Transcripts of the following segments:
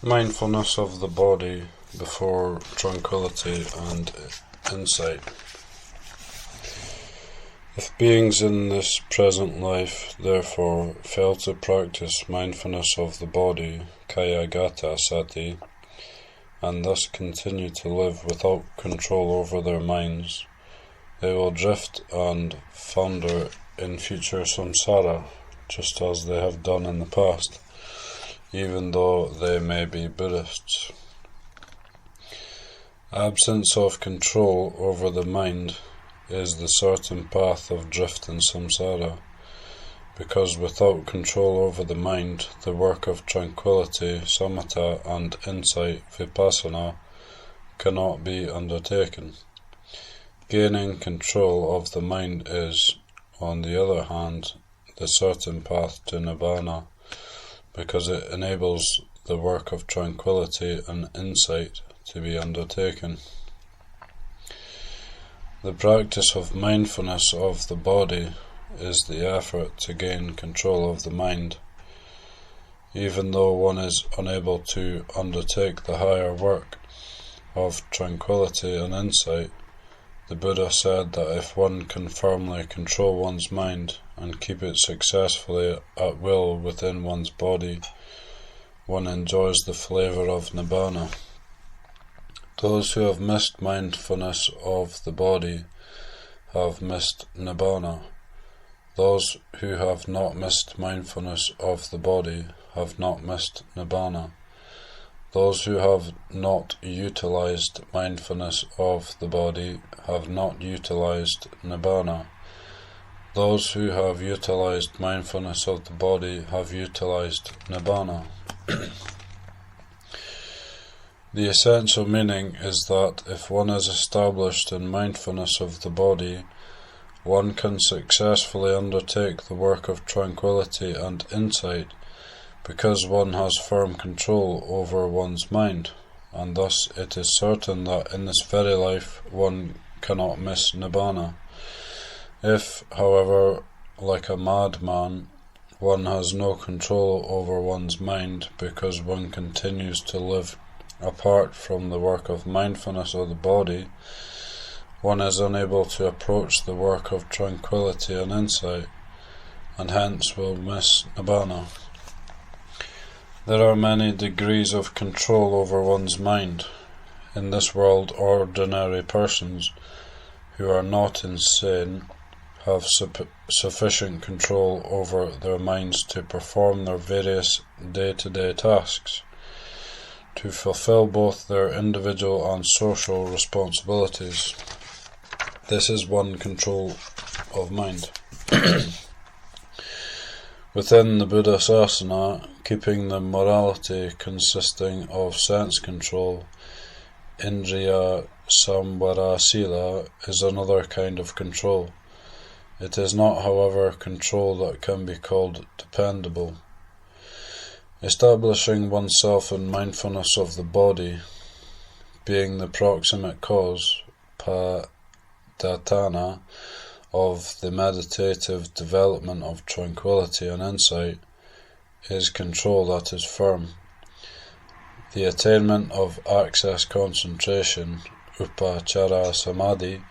Mindfulness of the body before tranquility and insight. If beings in this present life, therefore, fail to practice mindfulness of the body, kayagata sati, and thus continue to live without control over their minds, they will drift and founder in future samsara, just as they have done in the past, even though they may be Buddhists. Absence of control over the mind is the certain path of drift in samsara, because without control over the mind, the work of tranquility, samatha, and insight, vipassana, cannot be undertaken. Gaining control of the mind is, on the other hand, the certain path to nibbana, because it enables the work of tranquility and insight to be undertaken. The practice of mindfulness of the body is the effort to gain control of the mind. Even though one is unable to undertake the higher work of tranquility and insight, the Buddha said that if one can firmly control one's mind and keep it successfully at will within one's body, one enjoys the flavour of nibbana. Those who have missed mindfulness of the body have missed nibbana. Those who have not missed mindfulness of the body have not missed nibbana. Those who have not utilized mindfulness of the body have not utilized nibbana. Those who have utilized mindfulness of the body have utilized nibbana. The essential meaning is that if one is established in mindfulness of the body, one can successfully undertake the work of tranquility and insight, because one has firm control over one's mind, and thus it is certain that in this very life one cannot miss nibbana. If, however, like a madman, one has no control over one's mind because one continues to live apart from the work of mindfulness of the body, one is unable to approach the work of tranquility and insight, and hence will miss nibbana. There are many degrees of control over one's mind. In this world, ordinary persons who are not insane have sufficient control over their minds to perform their various day-to-day tasks, to fulfill both their individual and social responsibilities. This is one control of mind. Within the Buddhasasana, keeping the morality consisting of sense control, indriya samvara sila, is another kind of control. It is not, however, control that can be called dependable. Establishing oneself in mindfulness of the body, being the proximate cause, padatana, of the meditative development of tranquility and insight, is control that is firm. The attainment of access concentration, upachara samadhi,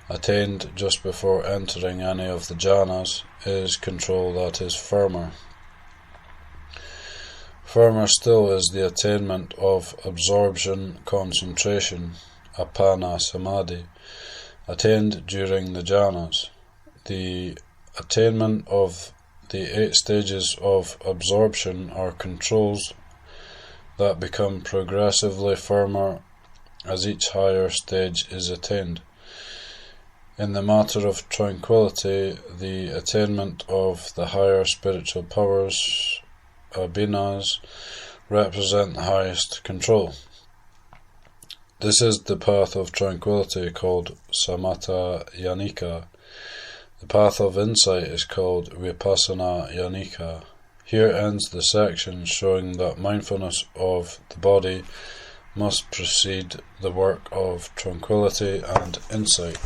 attained just before entering any of the jhanas, is control that is firmer. Firmer still is the attainment of absorption concentration, apana samadhi, attained during the jhanas. The attainment of the 8 stages of absorption are controls that become progressively firmer as each higher stage is attained. In the matter of tranquility, the attainment of the higher spiritual powers, abhinas, represent the highest control. This is the path of tranquility called samatha yanika. The path of insight is called vipassana yanika. Here ends the section showing that mindfulness of the body must precede the work of tranquility and insight.